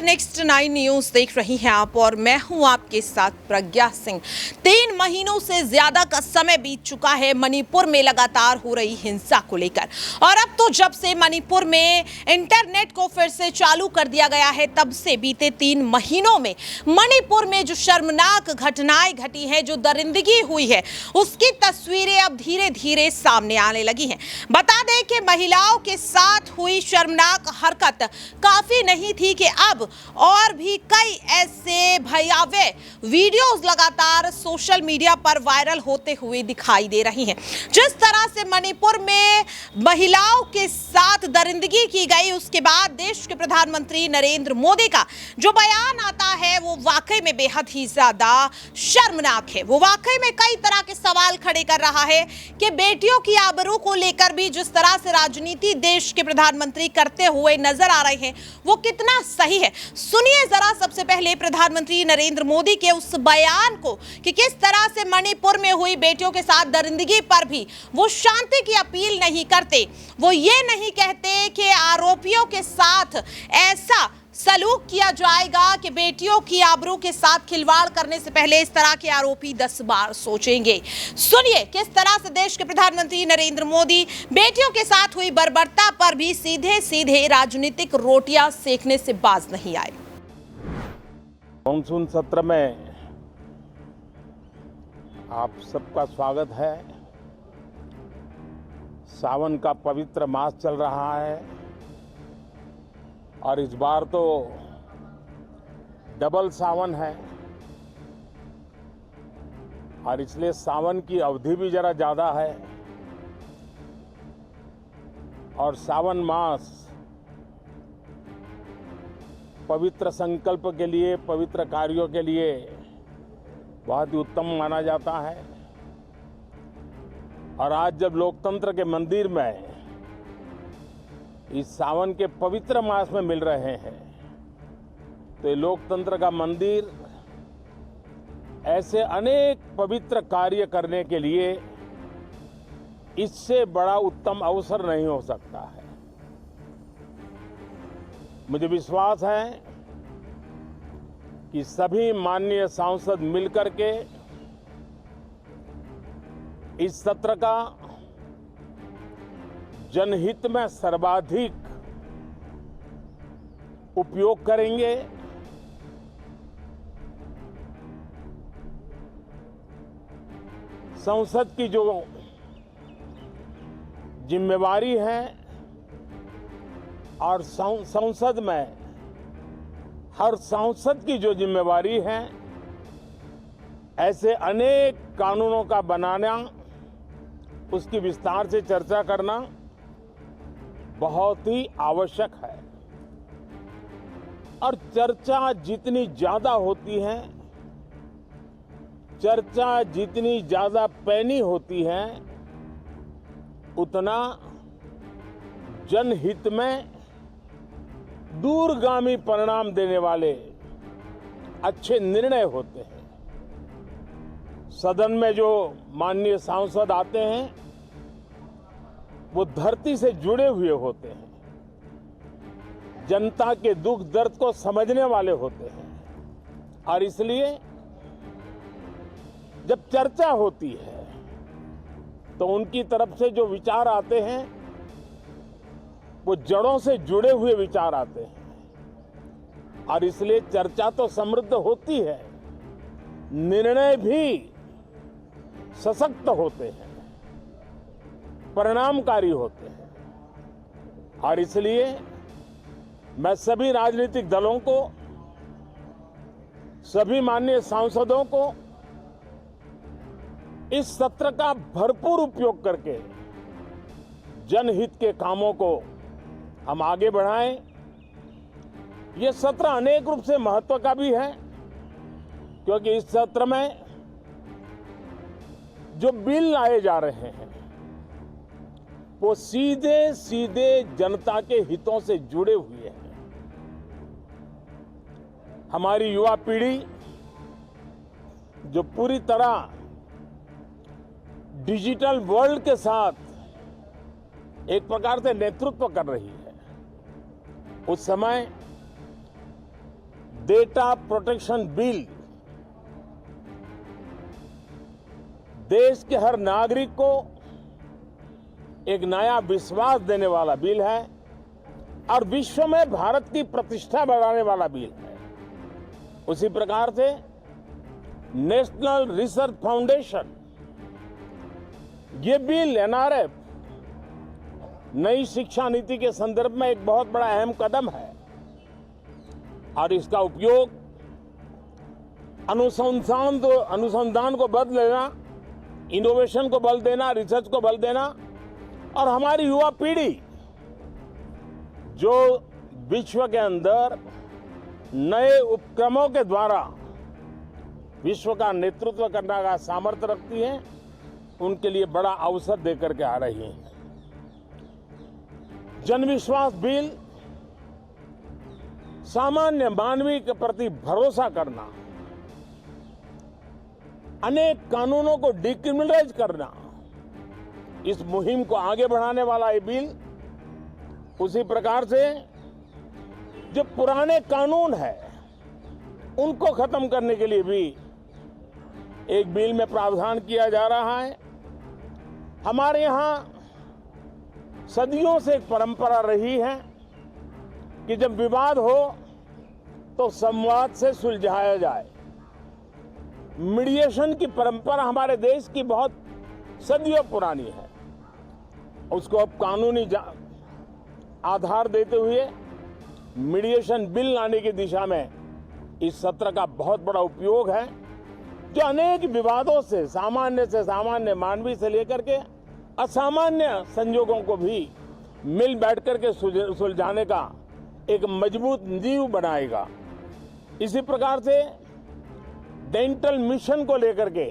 Next 9 news देख रही हैं आप और मैं हूं आपके साथ प्रज्ञा सिंह। 3 महीनों से ज्यादा का समय बीत चुका है मणिपुर में लगातार हो रही हिंसा को लेकर, और अब तो जब से मणिपुर में इंटरनेट को फिर से चालू कर दिया गया है, तब से बीते 3 महीनों में मणिपुर में जो शर्मनाक घटनाएं घटी हैं, जो दरिंदगी हुई है, उसकी तस्वीरें अब धीरे धीरे सामने आने लगी हैं। बता दें कि महिलाओं के साथ हुई शर्मनाक हरकत काफी नहीं थी कि अब और भी कई ऐसे भयावह वीडियोस लगातार सोशल मीडिया पर वायरल होते हुए दिखाई दे रही हैं। जिस तरह से मणिपुर में महिलाओं के साथ दरिंदगी की गई, उसके बाद देश के प्रधानमंत्री नरेंद्र मोदी का जो बयान आता है वो वाकई में बेहद ही ज्यादा शर्मनाक है। वो वाकई में कई तरह के सवाल खड़े कर रहा है कि बेटियों की आबरू को लेकर भी जिस तरह से राजनीति देश के प्रधानमंत्री करते हुए नजर आ रहे हैं, वो कितना सही है। सुनिए जरा सबसे पहले प्रधानमंत्री नरेंद्र मोदी के उस बयान को कि किस तरह से मणिपुर में हुई बेटियों के साथ दरिंदगी पर भी वो शांति की अपील नहीं करते। वो ये नहीं कहते कि आरोपियों के साथ ऐसा सलूक किया जाएगा कि बेटियों की आबरू के साथ खिलवाड़ करने से पहले इस तरह के आरोपी 10 बार सोचेंगे। सुनिए किस तरह से देश के प्रधानमंत्री नरेंद्र मोदी बेटियों के साथ हुई बर्बरता पर भी सीधे सीधे राजनीतिक रोटियां सेकने से बाज नहीं आए। मानसून सत्र में आप सबका स्वागत है। सावन का पवित्र मास चल रहा है और इस बार तो डबल सावन है और इसलिए सावन की अवधि भी जरा ज़्यादा है। और सावन मास पवित्र संकल्प के लिए, पवित्र कार्यों के लिए बहुत ही उत्तम माना जाता है। और आज जब लोकतंत्र के मंदिर में इस सावन के पवित्र मास में मिल रहे हैं, तो ये लोकतंत्र का मंदिर ऐसे अनेक पवित्र कार्य करने के लिए इससे बड़ा उत्तम अवसर नहीं हो सकता है। मुझे विश्वास है कि सभी माननीय सांसद मिलकर के इस सत्र का जनहित में सर्वाधिक उपयोग करेंगे। संसद की जो जिम्मेवारी है और संसद में हर सांसद की जो जिम्मेवारी है, ऐसे अनेक कानूनों का बनाना, उसकी विस्तार से चर्चा करना बहुत ही आवश्यक है। और चर्चा जितनी ज्यादा होती है, चर्चा जितनी ज्यादा पैनी होती है, उतना जनहित में दूरगामी परिणाम देने वाले अच्छे निर्णय होते हैं। सदन में जो माननीय सांसद आते हैं वो धरती से जुड़े हुए होते हैं, जनता के दुख दर्द को समझने वाले होते हैं। और इसलिए जब चर्चा होती है तो उनकी तरफ से जो विचार आते हैं वो जड़ों से जुड़े हुए विचार आते हैं। और इसलिए चर्चा तो समृद्ध होती है, निर्णय भी सशक्त होते हैं, परिणामकारी होते हैं। और इसलिए मैं सभी राजनीतिक दलों को, सभी माननीय सांसदों को इस सत्र का भरपूर उपयोग करके जनहित के कामों को हम आगे बढ़ाएं। ये सत्र अनेक रूप से महत्व का भी है, क्योंकि इस सत्र में जो बिल लाए जा रहे हैं वो सीधे सीधे जनता के हितों से जुड़े हुए हैं। हमारी युवा पीढ़ी जो पूरी तरह डिजिटल वर्ल्ड के साथ एक प्रकार से नेतृत्व कर रही है, उस समय डेटा प्रोटेक्शन बिल देश के हर नागरिक को एक नया विश्वास देने वाला बिल है और विश्व में भारत की प्रतिष्ठा बढ़ाने वाला बिल है। उसी प्रकार से नेशनल रिसर्च फाउंडेशन, ये बिल एनआरएफ नई शिक्षा नीति के संदर्भ में एक बहुत बड़ा अहम कदम है और इसका उपयोग अनुसंधान को बल देना, इनोवेशन को बल देना, रिसर्च को बल देना और हमारी युवा पीढ़ी जो विश्व के अंदर नए उपक्रमों के द्वारा विश्व का नेतृत्व करने का सामर्थ्य रखती है, उनके लिए बड़ा अवसर देकर के आ रही है। जनविश्वास बिल सामान्य मानवीय के प्रति भरोसा करना, अनेक कानूनों को डिक्रिमिनलाइज करना, इस मुहिम को आगे बढ़ाने वाला ये बिल, उसी प्रकार से जो पुराने कानून है उनको खत्म करने के लिए भी एक बिल में प्रावधान किया जा रहा है। हमारे यहां सदियों से एक परंपरा रही है कि जब विवाद हो तो संवाद से सुलझाया जाए। मीडिएशन की परंपरा हमारे देश की बहुत सदियों पुरानी है। उसको अब कानूनी आधार देते हुए मीडिएशन बिल लाने की दिशा में इस सत्र का बहुत बड़ा उपयोग है, जो अनेक विवादों से सामान्य मानवीय से लेकर के असामान्य संजोगों को भी मिल बैठ करके सुलझाने का एक मजबूत नींव बनाएगा। इसी प्रकार से डेंटल मिशन को लेकर के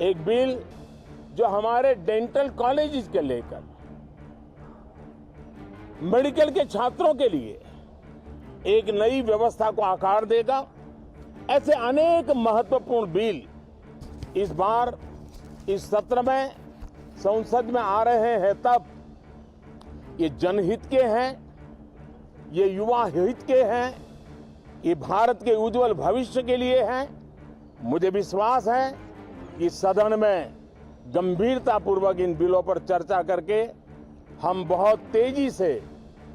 एक बिल जो हमारे डेंटल कॉलेजेस के लेकर मेडिकल के छात्रों के लिए एक नई व्यवस्था को आकार देगा। ऐसे अनेक महत्वपूर्ण बिल इस बार इस सत्र में संसद में आ रहे हैं। तब ये जनहित के हैं, ये युवा हित के हैं, ये भारत के उज्जवल भविष्य के लिए हैं। मुझे विश्वास है कि सदन में गंभीरतापूर्वक इन बिलों पर चर्चा करके हम बहुत तेजी से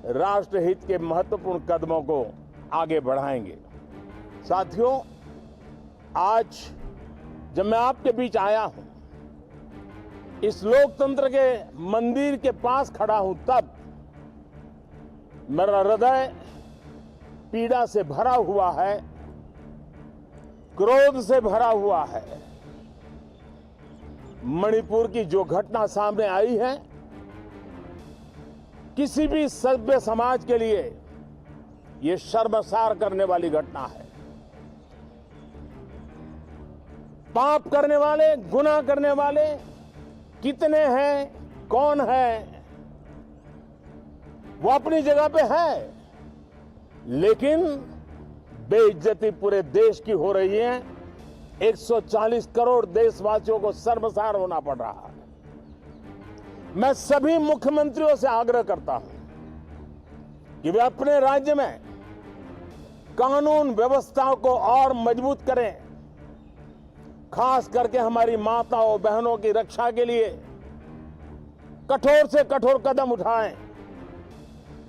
राष्ट्रहित के महत्वपूर्ण कदमों को आगे बढ़ाएंगे। साथियों, आज जब मैं आपके बीच आया हूं, इस लोकतंत्र के मंदिर के पास खड़ा हूं, तब मेरा हृदय पीड़ा से भरा हुआ है, क्रोध से भरा हुआ है। मणिपुर की जो घटना सामने आई है, किसी भी सभ्य समाज के लिए यह शर्मसार करने वाली घटना है। पाप करने वाले, गुनाह करने वाले कितने हैं, कौन है, वो अपनी जगह पे है, लेकिन बेइज्जती पूरे देश की हो रही है। 140 करोड़ देशवासियों को शर्मसार होना पड़ रहा है। मैं सभी मुख्यमंत्रियों से आग्रह करता हूं कि वे अपने राज्य में कानून व्यवस्था को और मजबूत करें, खास करके हमारी माताओं बहनों की रक्षा के लिए कठोर से कठोर कदम उठाएं।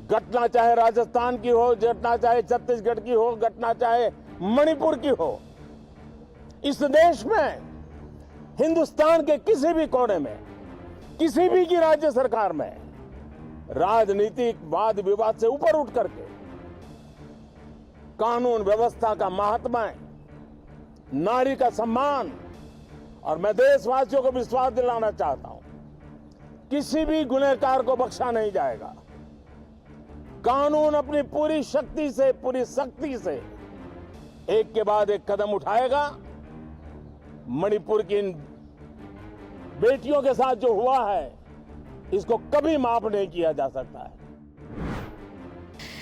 घटना चाहे राजस्थान की हो, घटना चाहे छत्तीसगढ़ की हो, घटना चाहे मणिपुर की हो, इस देश में, हिंदुस्तान के किसी भी कोने में, किसी भी की राज्य सरकार में राजनीतिक वाद विवाद से ऊपर उठ करके कानून व्यवस्था का महात्मा, नारी का सम्मान, और मैं देशवासियों को विश्वास दिलाना चाहता हूं, किसी भी गुनहगार को बख्शा नहीं जाएगा। कानून अपनी पूरी शक्ति से, पूरी सख्ती से एक के बाद एक कदम उठाएगा। मणिपुर की इन बेटियों के साथ जो हुआ है, इसको कभी माफ नहीं किया जा सकता है।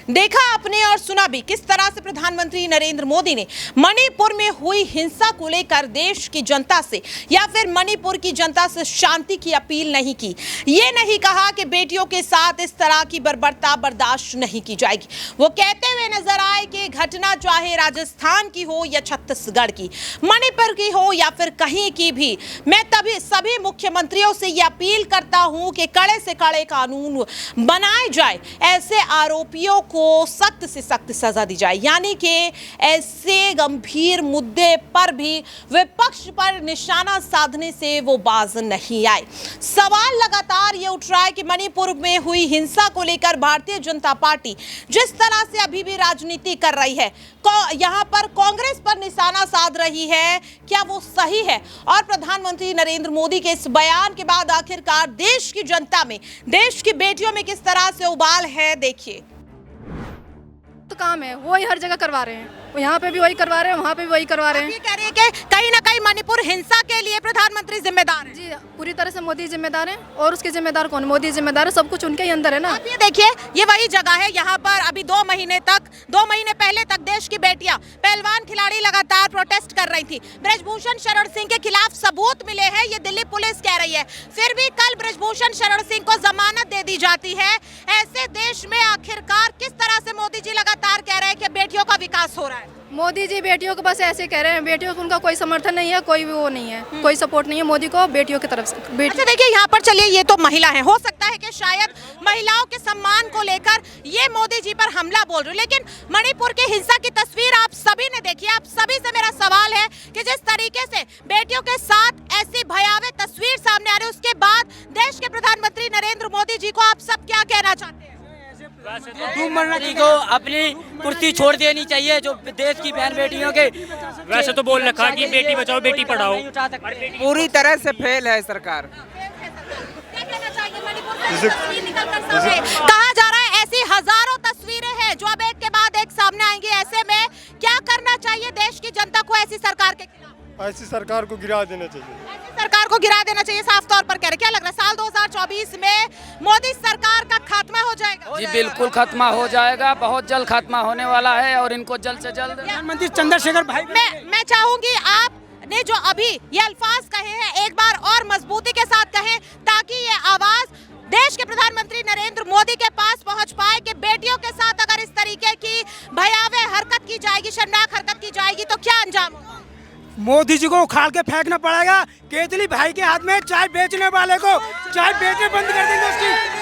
देखा आपने और सुना भी किस तरह से प्रधानमंत्री नरेंद्र मोदी ने मणिपुर में हुई हिंसा को लेकर देश की जनता से या फिर मणिपुर की जनता से शांति की अपील नहीं की। ये नहीं कहा कि बेटियों के साथ इस तरह की बर्बरता बर्दाश्त नहीं की जाएगी। वो कहते हुए नजर आए कि घटना चाहे राजस्थान की हो या छत्तीसगढ़ की, मणिपुर की हो या फिर कहीं की भी, मैं तभी सभी मुख्यमंत्रियों से ये अपील करता हूं कि कड़े से कड़े कानून बनाए जाए, ऐसे आरोपियों को सख्त से सख्त सजा दी जाए। यानी कि ऐसे गंभीर मुद्दे पर भी विपक्ष पर निशाना साधने से वो बाज नहीं आए। सवाल लगातार ये उठ रहा है कि मणिपुर में हुई हिंसा को लेकर भारतीय जनता पार्टी जिस तरह से अभी भी राजनीति कर रही है, यहाँ पर कांग्रेस पर निशाना साध रही है, क्या वो सही है? और प्रधानमंत्री नरेंद्र मोदी के इस बयान के बाद आखिरकार देश की जनता में, देश की बेटियों में किस तरह से उबाल है, देखिए। तो काम है वही हर जगह करवा रहे हैं, यहाँ पे भी वही करवा रहे हैं, वहाँ पे भी वही करवा रहे हैं। ये कह रहे हैं कि कहीं ना कहीं मणिपुर हिंसा के लिए प्रधानमंत्री जिम्मेदार है। जी पूरी तरह से मोदी जिम्मेदार है। और उसके जिम्मेदार कौन? मोदी जिम्मेदार है, सब कुछ उनके ही अंदर है ना। आप ये देखिए, ये वही जगह है, यहाँ पर अभी 2 महीने पहले तक देश की बेटियां, पहलवान खिलाड़ी लगातार प्रोटेस्ट कर रही थी। ब्रजभूषण शरण सिंह के खिलाफ सबूत मिले हैं, ये दिल्ली पुलिस कह रही है। फिर भी कल ब्रजभूषण शरण सिंह को जमानत दे दी जाती है। ऐसे देश में आखिरकार किस तरह से मोदी जी लगातार कह रहे हैं कि बेटियों का विकास हो रहा है? मोदी जी बेटियों को बस ऐसे कह रहे हैं, बेटियों को उनका कोई समर्थन नहीं है, कोई भी वो नहीं है, कोई सपोर्ट नहीं है मोदी को बेटियों की तरफ से। अच्छा देखिए, यहाँ पर चलिए, ये तो महिला है, हो सकता है कि शायद महिलाओं के सम्मान को लेकर ये मोदी जी पर हमला बोल रहे, लेकिन मणिपुर की हिंसा की तस्वीर आप सभी ने देखी। आप सभी से मेरा सवाल है कि जिस तरीके से बेटियों के साथ ऐसी भयावह तस्वीर सामने आ रही है, उसके बाद देश के प्रधानमंत्री नरेंद्र मोदी जी को आप सब क्या कहना चाहते हैं? को अपनी कुर्सी छोड़ देनी चाहिए, जो देश की बहन बेटियों के। वैसे तो बोल रखा कि बेटी बचाओ बेटी पढ़ाओ, पूरी तरह से फेल है सरकार। कहा जा रहा है ऐसी हजारों तस्वीरें हैं जो अब एक के बाद एक सामने आएंगी। ऐसे में क्या करना चाहिए देश की जनता को ऐसी सरकार के खिलाफ? ऐसी सरकार को गिरा देना चाहिए। ऐसी सरकार को गिरा देना चाहिए, साफ तौर पर कह रहे। क्या लग रहा है, साल 2024 में मोदी सरकार का खात्मा हो जाएगा? जी बिल्कुल खात्मा हो जाएगा, बहुत जल्द खात्मा होने वाला है और इनको जल्द से जल्द प्रधानमंत्री चंद्रशेखर भाई। मैं चाहूंगी आपने जो अभी ये अल्फाज कहे हैं एक बार और मजबूती के साथ कहें, ताकि ये आवाज देश के प्रधानमंत्री नरेंद्र मोदी के पास पहुंच पाए कि बेटियों के साथ अगर इस तरीके की भयावह हरकत की जाएगी, शर्मनाक हरकत की जाएगी, तो क्या अंजाम होगा? मोदी जी को उखाड़ के फेंकना पड़ेगा। केजरी भाई के हाथ में चाय बेचने वाले को चाय बेचने बंद कर देंगे उसकी।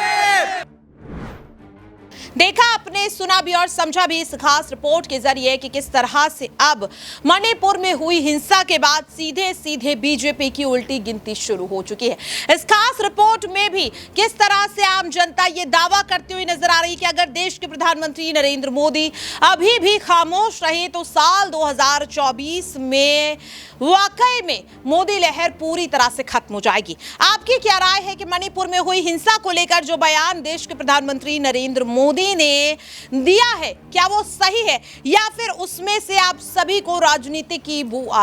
देखा आपने, सुना भी और समझा भी इस खास रिपोर्ट के जरिए कि किस तरह से अब मणिपुर में हुई हिंसा के बाद सीधे सीधे बीजेपी की उल्टी गिनती शुरू हो चुकी है। इस खास रिपोर्ट में भी किस तरह से आम जनता ये दावा करती हुई नजर आ रही है कि अगर देश के प्रधानमंत्री नरेंद्र मोदी अभी भी खामोश रहे तो साल 2024 में वाकई में मोदी लहर पूरी तरह से खत्म हो जाएगी। आपकी क्या राय है कि मणिपुर में हुई हिंसा को लेकर जो बयान देश के प्रधानमंत्री नरेंद्र मोदी ने दिया है, क्या वो सही है या फिर उसमें से आप सभी को राजनीति की बू आ